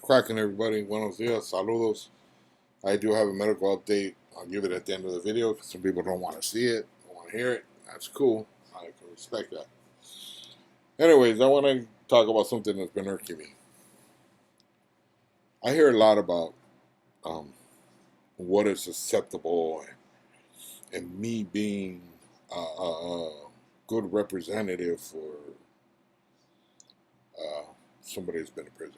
cracking, everybody? Buenos dias, saludos. I do have a medical update. I'll give it at the end of the video because some people don't want to see it, don't want to hear it. That's cool. I can respect that. Anyways, I want to talk about something that's been irking me. I hear a lot about um, what is acceptable and me being a good representative for somebody who's been in prison.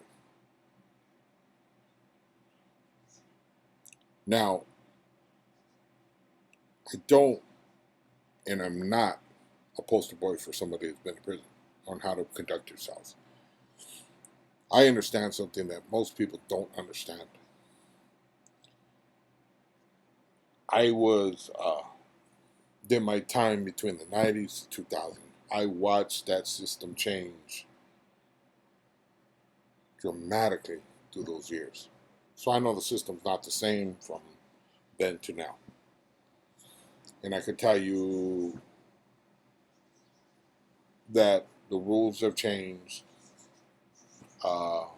Now, I don't, and I'm not a poster boy for somebody who's been in prison on how to conduct yourself. I understand something that most people don't understand. I did my time between the 90s to 2000. I watched that system change dramatically through those years. So I know the system's not the same from then to now. And I can tell you that the rules have changed. How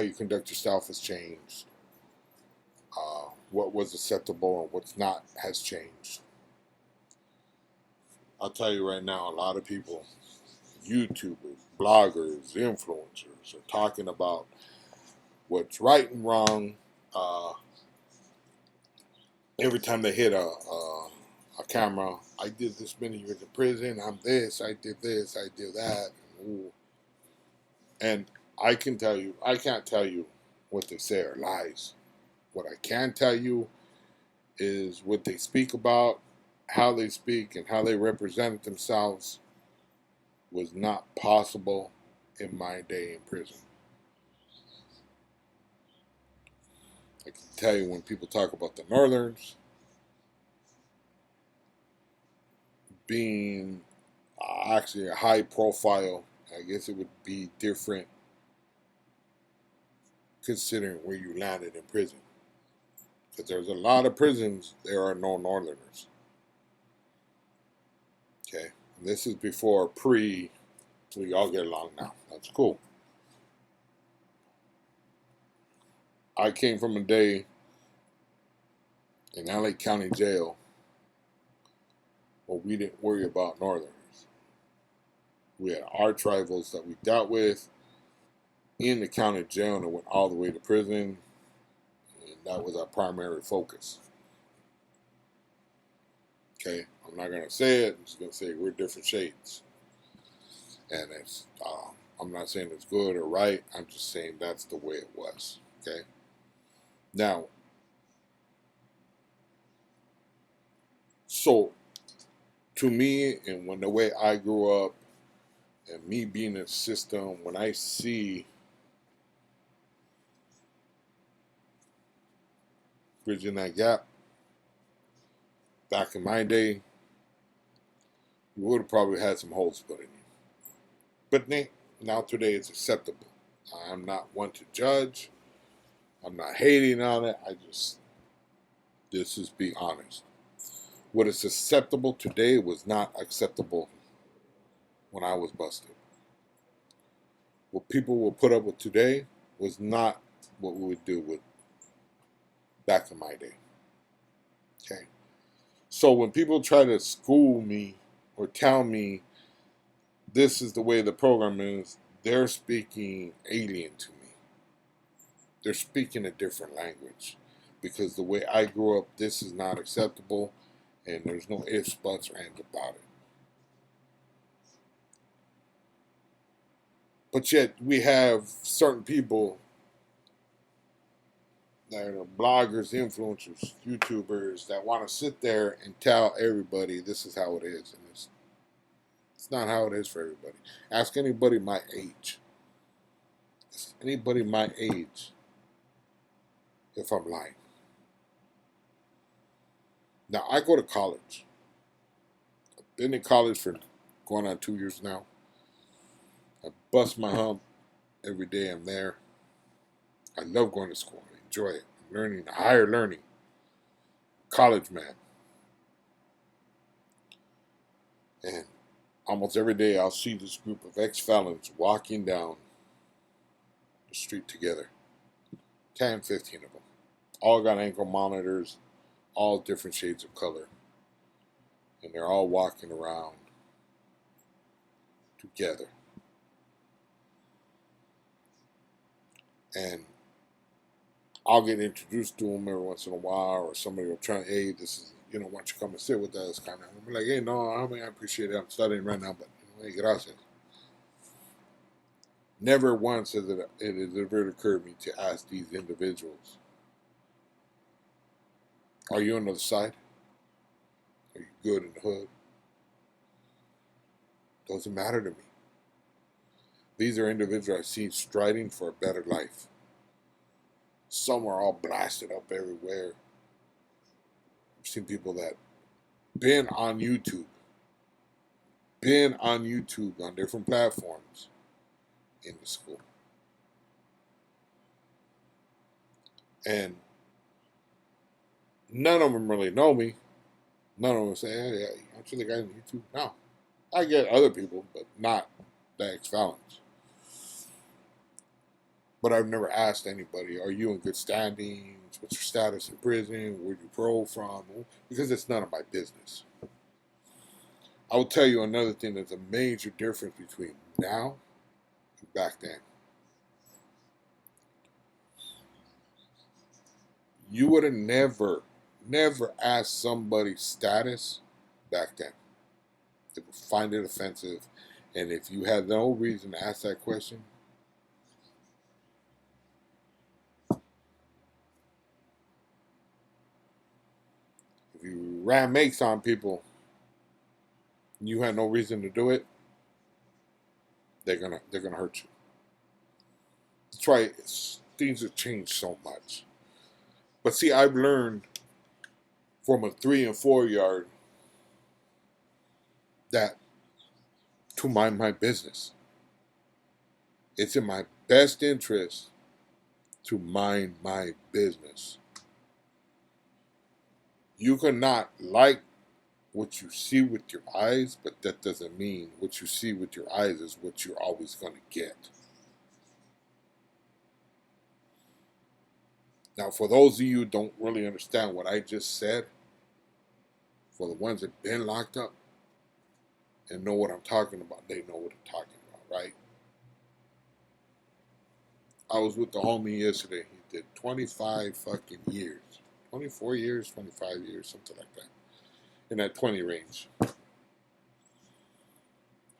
you conduct yourself has changed. What was acceptable and what's not has changed. I'll tell you right now, a lot of people, YouTubers, bloggers, influencers, are talking about what's right and wrong. Every time they hit a camera, I did this many years in prison. I'm this. I did this. I did that. Ooh. And I can't tell you what they say are lies. What I can tell you is what they speak about, how they speak, and how they represented themselves was not possible in my day in prison. I can tell you when people talk about the Northerns being actually a high profile, I guess it would be different considering where you landed in prison. Because there's a lot of prisons, there are no Northerners. Okay? And this is before we all get along now. That's cool. I came from a day in LA County Jail where we didn't worry about Northerners. We had our tribals that we dealt with in the county jail and it went all the way to prison. And that was our primary focus. Okay? I'm not going to say it. I'm just going to say we're different shades. And I'm not saying it's good or right. I'm just saying that's the way it was. Okay? Now, so to me, and when the way I grew up, and me being in the system, when I see bridging that gap, back in my day, you would have probably had some holes put in you. But now today it's acceptable. I'm not one to judge. I'm not hating on it. This is be honest. What is acceptable today was not acceptable when I was busted. What people will put up with today was not what we would do with back in my day. Okay? So when people try to school me or tell me this is the way the program is, they're speaking alien to me. They're speaking a different language. Because the way I grew up, this is not acceptable, and there's no ifs, buts, or ands about it. But yet, we have certain people that are bloggers, influencers, YouTubers that want to sit there and tell everybody this is how it is. And it's not how it is for everybody. Ask anybody my age. Ask anybody my age if I'm lying. Now, I go to college. I've been in college for going on 2 years now. I bust my hump every day I'm there. I love going to school. I enjoy it. I'm learning, higher learning. College man. And almost every day I'll see this group of ex-felons walking down the street. street together. 10, 15 of them. All got ankle monitors, all different shades of color. And they're all walking around together. And I'll get introduced to them every once in a while, or somebody will try, hey, this is, why don't you come and sit with us, kind of. I'm like, hey, no, I appreciate it. I'm studying right now, but, hey, gracias. Never once has it ever occurred to me to ask these individuals, are you on the other side? Are you good in the hood? Doesn't matter to me. These are individuals I see striding for a better life. Some are all blasted up everywhere. I've seen people that been on YouTube on different platforms in the school. And none of them really know me. None of them say, hey, aren't you the guy on YouTube? No. I get other people, but not the ex-felons. But I've never asked anybody, are you in good standings? What's your status in prison? Where'd you parole from? Because it's none of my business. I will tell you another thing that's a major difference between now and back then. You would have never asked somebody's status back then. They would find it offensive. And if you had no reason to ask that question, if you ran makes on people, and you had no reason to do it, they're gonna hurt you. That's why things have changed so much. But see, I've learned from a 3 and 4 yard that to mind my business. It's in my best interest to mind my business. You cannot like what you see with your eyes, but that doesn't mean what you see with your eyes is what you're always going to get. Now, for those of you who don't really understand what I just said, for the ones that have been locked up and know what I'm talking about, they know what I'm talking about, right? I was with the homie yesterday. He did 25 fucking years. 24 years, 25 years, something like that. In that 20 range.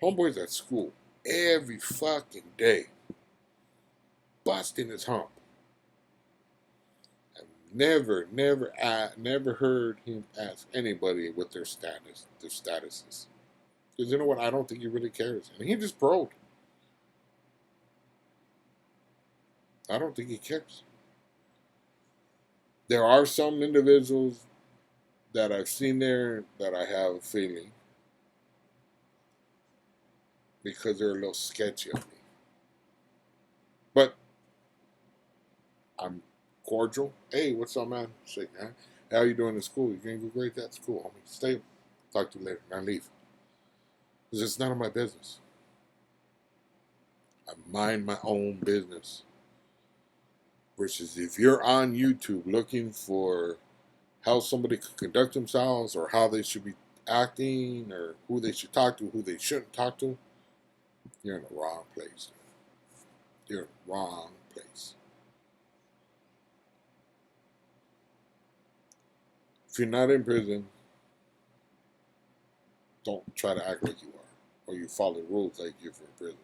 Homeboy's at school every fucking day. Busting his hump. I've never heard him ask anybody what their status is. Because you know what? I don't think he really cares. And he just paroled. I don't think he cares. There are some individuals that I've seen there that I have a feeling because they're a little sketchy on me. But I'm cordial. Hey, what's up, man? Shake hand. How you doing in school? You getting good grades? That's cool, homie. Stay. Talk to you later. Now leave. Because it's none of my business. I mind my own business. Versus if you're on YouTube looking for how somebody could conduct themselves or how they should be acting or who they should talk to, who they shouldn't talk to, you're in the wrong place. You're in the wrong place. If you're not in prison, don't try to act like you are or you follow the rules like you're in prison.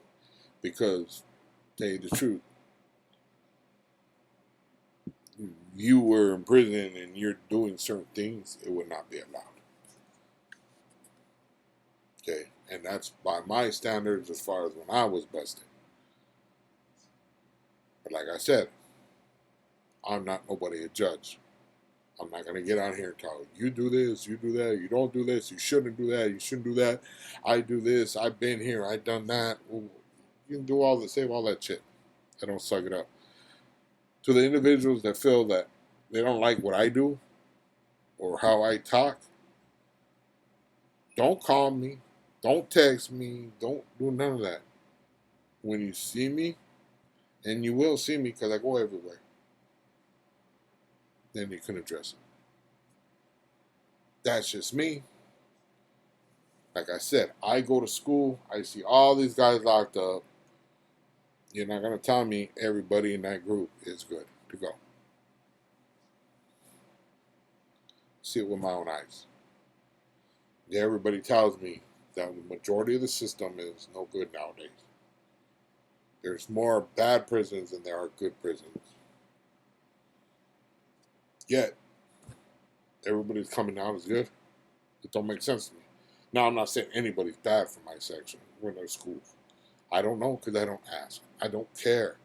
Because, to tell you the truth, you were in prison and you're doing certain things, it would not be allowed. Okay? And that's by my standards as far as when I was busted. But like I said, I'm not nobody a judge. I'm not going to get out here and tell you do this, you do that, you don't do this, you shouldn't do that, you shouldn't do that. I do this, I've been here, I've done that. Well, you can do all the save all that shit. I don't suck it up. To the individuals that feel that they don't like what I do or how I talk, don't call me, don't text me, don't do none of that. When you see me And you will see me because I go everywhere. Then you can address it. That's just me. Like I said, I go to school. I see all these guys locked up. You're not going to tell me everybody in that group is good to go. See it with my own eyes. Yeah, everybody tells me that the majority of the system is no good nowadays. There's more bad prisons than there are good prisons. Yet, everybody's coming out as good. It don't make sense to me. Now, I'm not saying anybody's bad for my section when they're schools. I don't know because I don't ask. I don't care.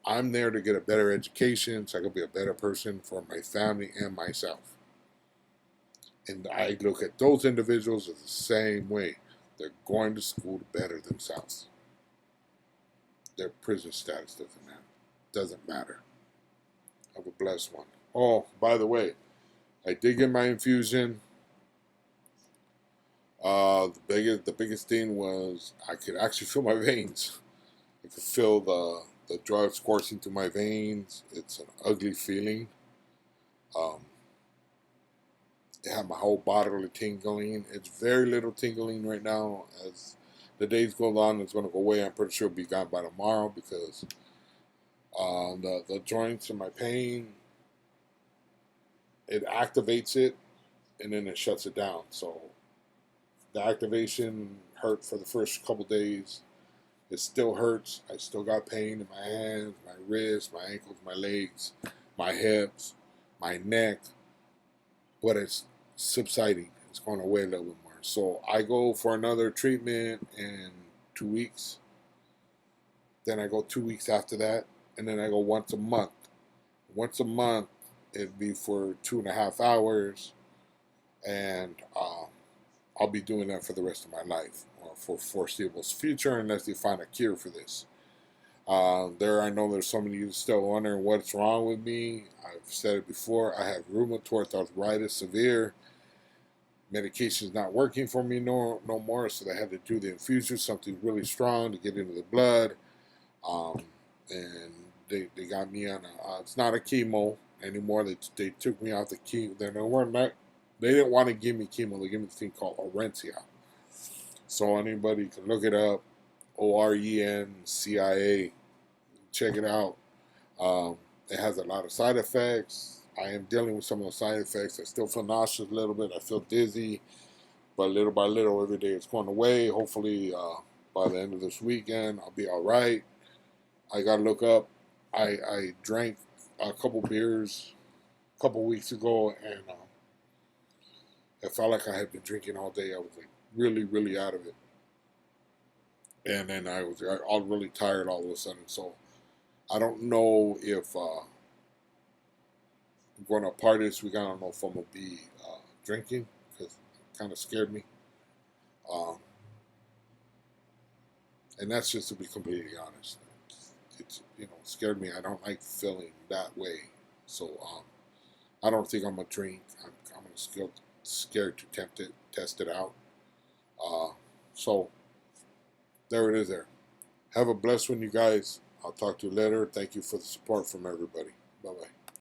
I'm there to get a better education so I can be a better person for my family and myself. And I look at those individuals as the same way. They're going to school to better themselves. Their prison status doesn't matter. Have a blessed one. Oh, by the way, I did get my infusion. The biggest thing was I could actually feel my veins. I could feel the drugs coursing through my veins. It's an ugly feeling. It had my whole bodily tingling. It's very little tingling right now. As the days go on, it's going to go away. I'm pretty sure it'll be gone by tomorrow because the joints and my pain, it activates it and then it shuts it down. So the activation hurt for the first couple days. It still hurts. I still got pain in my hands, my wrists, my ankles, my legs, my hips, my neck. But it's subsiding. It's going away a little bit more. So I go for another treatment in 2 weeks. Then I go 2 weeks after that. And then I go once a month. Once a month, it'd be for 2.5 hours. And I'll be doing that for the rest of my life, or for foreseeable future, unless they find a cure for this. I know there's some of you still wondering what's wrong with me. I've said it before. I have rheumatoid arthritis, severe. Medication's not working for me no more, so they had to do the infusion, something really strong to get into the blood. And they got me on it's not a chemo anymore. They took me off the chemo. They didn't want to give me chemo. They gave me this thing called Orencia. So anybody can look it up, ORENCIA. Check it out. It has a lot of side effects. I am dealing with some of the side effects. I still feel nauseous a little bit. I feel dizzy. But little by little, every day it's going away. Hopefully, by the end of this weekend, I'll be all right. I got to look up. I drank a couple beers a couple weeks ago, and it felt like I had been drinking all day. I was like really, really out of it. And then I was all really tired all of a sudden. So I don't know if I'm going to a party this week. I don't know if I'm going to be drinking because it kind of scared me. And that's just to be completely honest. It's scared me. I don't like feeling that way. So I don't think I'm going to drink. I'm scared to test it out. So there it is there. Have a blessed one, you guys. I'll talk to you later. Thank you for the support from everybody. Bye-bye.